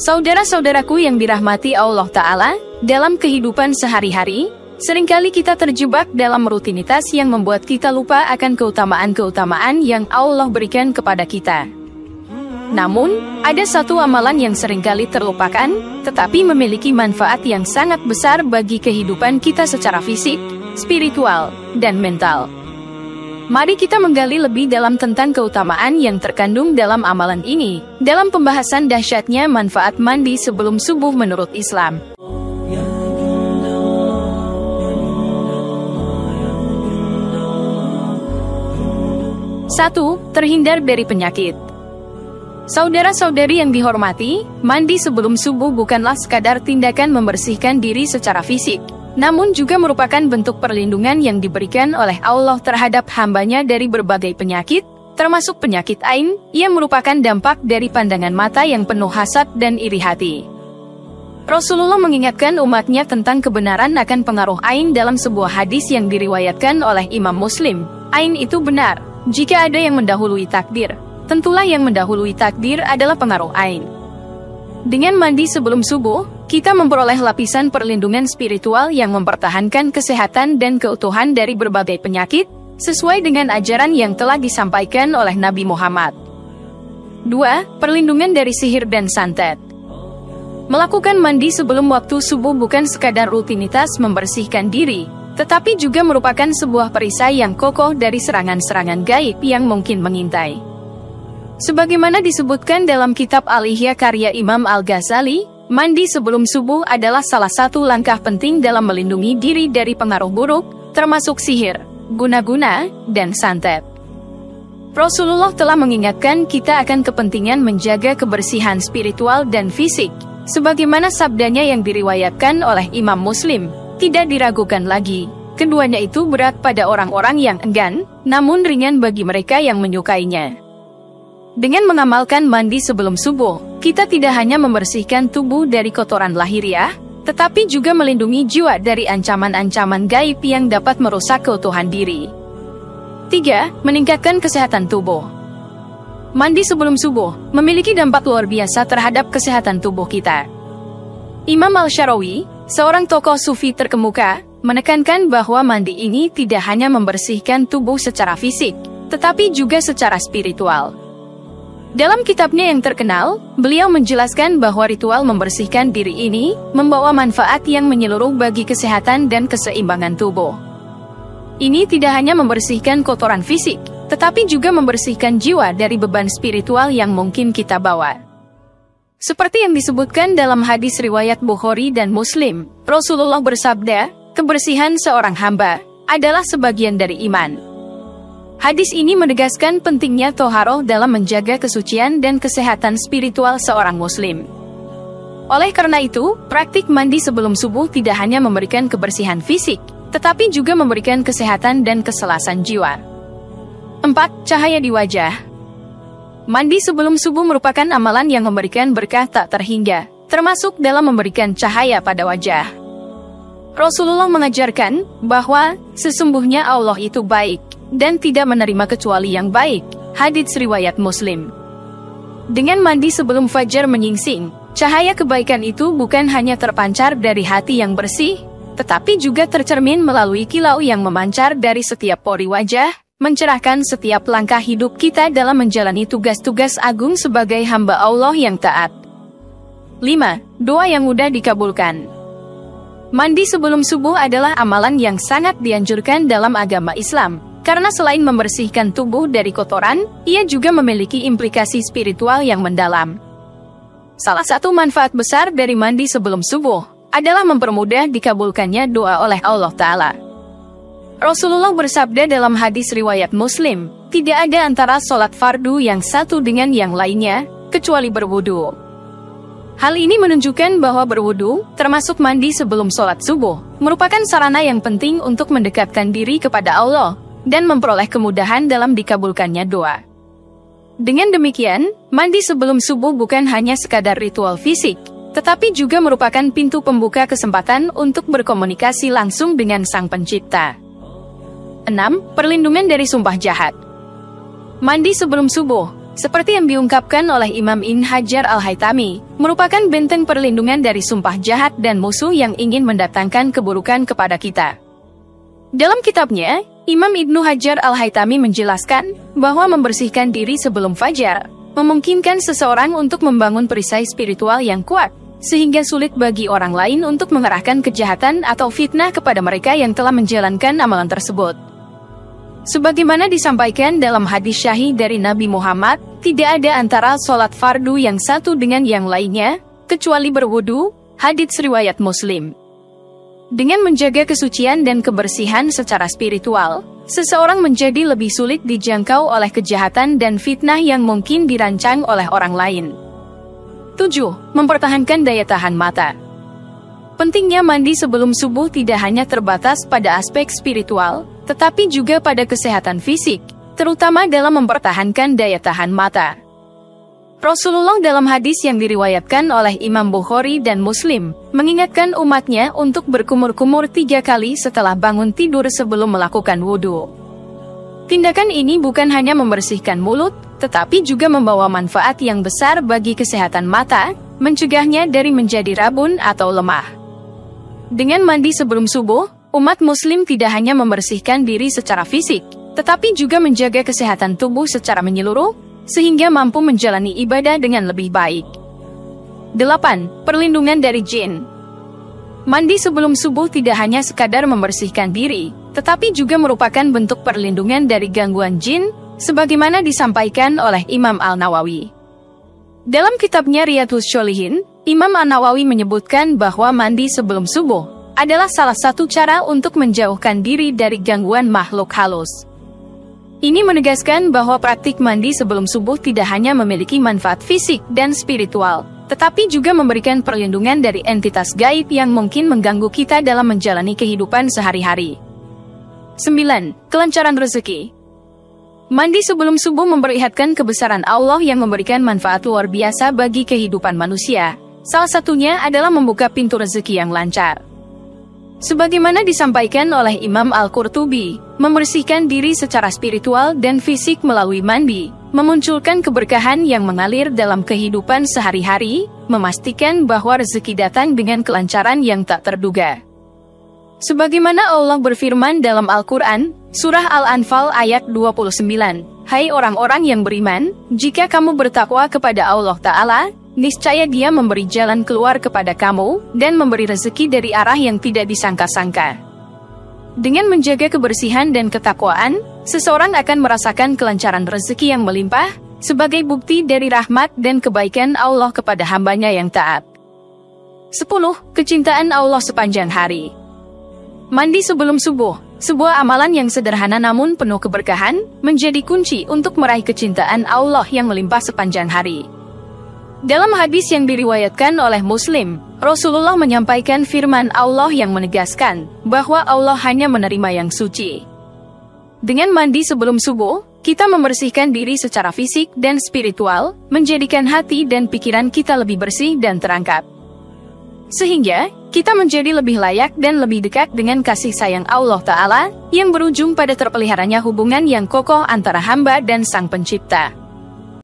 Saudara-saudaraku yang dirahmati Allah Ta'ala, dalam kehidupan sehari-hari, seringkali kita terjebak dalam rutinitas yang membuat kita lupa akan keutamaan-keutamaan yang Allah berikan kepada kita. Namun, ada satu amalan yang seringkali terlupakan, tetapi memiliki manfaat yang sangat besar bagi kehidupan kita secara fisik, spiritual, dan mental. Mari kita menggali lebih dalam tentang keutamaan yang terkandung dalam amalan ini, dalam pembahasan dahsyatnya manfaat mandi sebelum subuh menurut Islam. 1. Terhindar dari penyakit. Saudara-saudari yang dihormati, mandi sebelum subuh bukanlah sekadar tindakan membersihkan diri secara fisik, namun juga merupakan bentuk perlindungan yang diberikan oleh Allah terhadap hambanya dari berbagai penyakit, termasuk penyakit ain, yang merupakan dampak dari pandangan mata yang penuh hasad dan iri hati. Rasulullah mengingatkan umatnya tentang kebenaran akan pengaruh ain dalam sebuah hadis yang diriwayatkan oleh Imam Muslim. Ain itu benar, jika ada yang mendahului takdir, tentulah yang mendahului takdir adalah pengaruh ain. Dengan mandi sebelum subuh, kita memperoleh lapisan perlindungan spiritual yang mempertahankan kesehatan dan keutuhan dari berbagai penyakit, sesuai dengan ajaran yang telah disampaikan oleh Nabi Muhammad. 2. Perlindungan dari sihir dan santet. Melakukan mandi sebelum waktu subuh bukan sekadar rutinitas membersihkan diri, tetapi juga merupakan sebuah perisai yang kokoh dari serangan-serangan gaib yang mungkin mengintai. Sebagaimana disebutkan dalam kitab Al-Ihya karya Imam Al-Ghazali, mandi sebelum subuh adalah salah satu langkah penting dalam melindungi diri dari pengaruh buruk, termasuk sihir, guna-guna, dan santet. Rasulullah telah mengingatkan kita akan kepentingan menjaga kebersihan spiritual dan fisik, sebagaimana sabdanya yang diriwayatkan oleh Imam Muslim, tidak diragukan lagi. Keduanya itu berat pada orang-orang yang enggan, namun ringan bagi mereka yang menyukainya. Dengan mengamalkan mandi sebelum subuh, kita tidak hanya membersihkan tubuh dari kotoran lahiriah, tetapi juga melindungi jiwa dari ancaman-ancaman gaib yang dapat merusak keutuhan diri. 3. Meningkatkan kesehatan tubuh. Mandi sebelum subuh memiliki dampak luar biasa terhadap kesehatan tubuh kita. Imam Al-Syarawi, seorang tokoh sufi terkemuka, menekankan bahwa mandi ini tidak hanya membersihkan tubuh secara fisik, tetapi juga secara spiritual. Dalam kitabnya yang terkenal, beliau menjelaskan bahwa ritual membersihkan diri ini membawa manfaat yang menyeluruh bagi kesehatan dan keseimbangan tubuh. Ini tidak hanya membersihkan kotoran fisik, tetapi juga membersihkan jiwa dari beban spiritual yang mungkin kita bawa. Seperti yang disebutkan dalam hadis riwayat Bukhari dan Muslim, Rasulullah bersabda, kebersihan seorang hamba adalah sebagian dari iman. Hadis ini menegaskan pentingnya toharoh dalam menjaga kesucian dan kesehatan spiritual seorang muslim. Oleh karena itu, praktik mandi sebelum subuh tidak hanya memberikan kebersihan fisik, tetapi juga memberikan kesehatan dan keselasan jiwa. 4. Cahaya di wajah. Mandi sebelum subuh merupakan amalan yang memberikan berkah tak terhingga, termasuk dalam memberikan cahaya pada wajah. Rasulullah mengajarkan bahwa sesungguhnya Allah itu baik dan tidak menerima kecuali yang baik. Hadits riwayat Muslim. Dengan mandi sebelum fajar menyingsing, cahaya kebaikan itu bukan hanya terpancar dari hati yang bersih, tetapi juga tercermin melalui kilau yang memancar dari setiap pori wajah, mencerahkan setiap langkah hidup kita dalam menjalani tugas-tugas agung sebagai hamba Allah yang taat. 5. Doa yang mudah dikabulkan. Mandi sebelum subuh adalah amalan yang sangat dianjurkan dalam agama Islam. Karena selain membersihkan tubuh dari kotoran, ia juga memiliki implikasi spiritual yang mendalam. Salah satu manfaat besar dari mandi sebelum subuh adalah mempermudah dikabulkannya doa oleh Allah Ta'ala. Rasulullah bersabda dalam hadis riwayat Muslim, tidak ada antara sholat fardu yang satu dengan yang lainnya, kecuali berwudu. Hal ini menunjukkan bahwa berwudu, termasuk mandi sebelum sholat subuh, merupakan sarana yang penting untuk mendekatkan diri kepada Allah dan memperoleh kemudahan dalam dikabulkannya doa. Dengan demikian, mandi sebelum subuh bukan hanya sekadar ritual fisik, tetapi juga merupakan pintu pembuka kesempatan untuk berkomunikasi langsung dengan Sang Pencipta. 6. Perlindungan dari sumpah jahat. Mandi sebelum subuh seperti yang diungkapkan oleh Imam Ibnu Hajar Al-Haytami, merupakan benteng perlindungan dari sumpah jahat dan musuh yang ingin mendatangkan keburukan kepada kita. Dalam kitabnya, Imam Ibnu Hajar Al-Haytami menjelaskan bahwa membersihkan diri sebelum fajar memungkinkan seseorang untuk membangun perisai spiritual yang kuat, sehingga sulit bagi orang lain untuk mengarahkan kejahatan atau fitnah kepada mereka yang telah menjalankan amalan tersebut. Sebagaimana disampaikan dalam hadis syahih dari Nabi Muhammad, tidak ada antara sholat fardu yang satu dengan yang lainnya, kecuali berwudu, hadits riwayat Muslim. Dengan menjaga kesucian dan kebersihan secara spiritual, seseorang menjadi lebih sulit dijangkau oleh kejahatan dan fitnah yang mungkin dirancang oleh orang lain. 7. Mempertahankan daya tahan mata. Pentingnya mandi sebelum subuh tidak hanya terbatas pada aspek spiritual, tetapi juga pada kesehatan fisik, terutama dalam mempertahankan daya tahan mata. Rasulullah dalam hadis yang diriwayatkan oleh Imam Bukhari dan Muslim, mengingatkan umatnya untuk berkumur-kumur 3 kali setelah bangun tidur sebelum melakukan wudhu. Tindakan ini bukan hanya membersihkan mulut, tetapi juga membawa manfaat yang besar bagi kesehatan mata, mencegahnya dari menjadi rabun atau lemah. Dengan mandi sebelum subuh, umat muslim tidak hanya membersihkan diri secara fisik, tetapi juga menjaga kesehatan tubuh secara menyeluruh, sehingga mampu menjalani ibadah dengan lebih baik. 8. Perlindungan dari jin. Mandi sebelum subuh tidak hanya sekadar membersihkan diri, tetapi juga merupakan bentuk perlindungan dari gangguan jin, sebagaimana disampaikan oleh Imam Al-Nawawi. Dalam kitabnya Riyadhus Sholihin, Imam An-Nawawi menyebutkan bahwa mandi sebelum subuh adalah salah satu cara untuk menjauhkan diri dari gangguan makhluk halus. Ini menegaskan bahwa praktik mandi sebelum subuh tidak hanya memiliki manfaat fisik dan spiritual, tetapi juga memberikan perlindungan dari entitas gaib yang mungkin mengganggu kita dalam menjalani kehidupan sehari-hari. 9. Kelancaran rezeki. Mandi sebelum subuh memperlihatkan kebesaran Allah yang memberikan manfaat luar biasa bagi kehidupan manusia. Salah satunya adalah membuka pintu rezeki yang lancar. Sebagaimana disampaikan oleh Imam Al-Qurtubi, membersihkan diri secara spiritual dan fisik melalui mandi, memunculkan keberkahan yang mengalir dalam kehidupan sehari-hari, memastikan bahwa rezeki datang dengan kelancaran yang tak terduga. Sebagaimana Allah berfirman dalam Al-Quran, Surah Al-Anfal ayat 29, "Hai orang-orang yang beriman, jika kamu bertakwa kepada Allah Ta'ala, niscaya Dia memberi jalan keluar kepada kamu, dan memberi rezeki dari arah yang tidak disangka-sangka." Dengan menjaga kebersihan dan ketakwaan, seseorang akan merasakan kelancaran rezeki yang melimpah, sebagai bukti dari rahmat dan kebaikan Allah kepada hambanya yang taat. 10. Kecintaan Allah sepanjang hari. Mandi sebelum subuh, sebuah amalan yang sederhana namun penuh keberkahan, menjadi kunci untuk meraih kecintaan Allah yang melimpah sepanjang hari. Dalam hadis yang diriwayatkan oleh Muslim, Rasulullah menyampaikan firman Allah yang menegaskan bahwa Allah hanya menerima yang suci. Dengan mandi sebelum subuh, kita membersihkan diri secara fisik dan spiritual, menjadikan hati dan pikiran kita lebih bersih dan terangkat. Sehingga, kita menjadi lebih layak dan lebih dekat dengan kasih sayang Allah Ta'ala, yang berujung pada terpeliharanya hubungan yang kokoh antara hamba dan Sang Pencipta.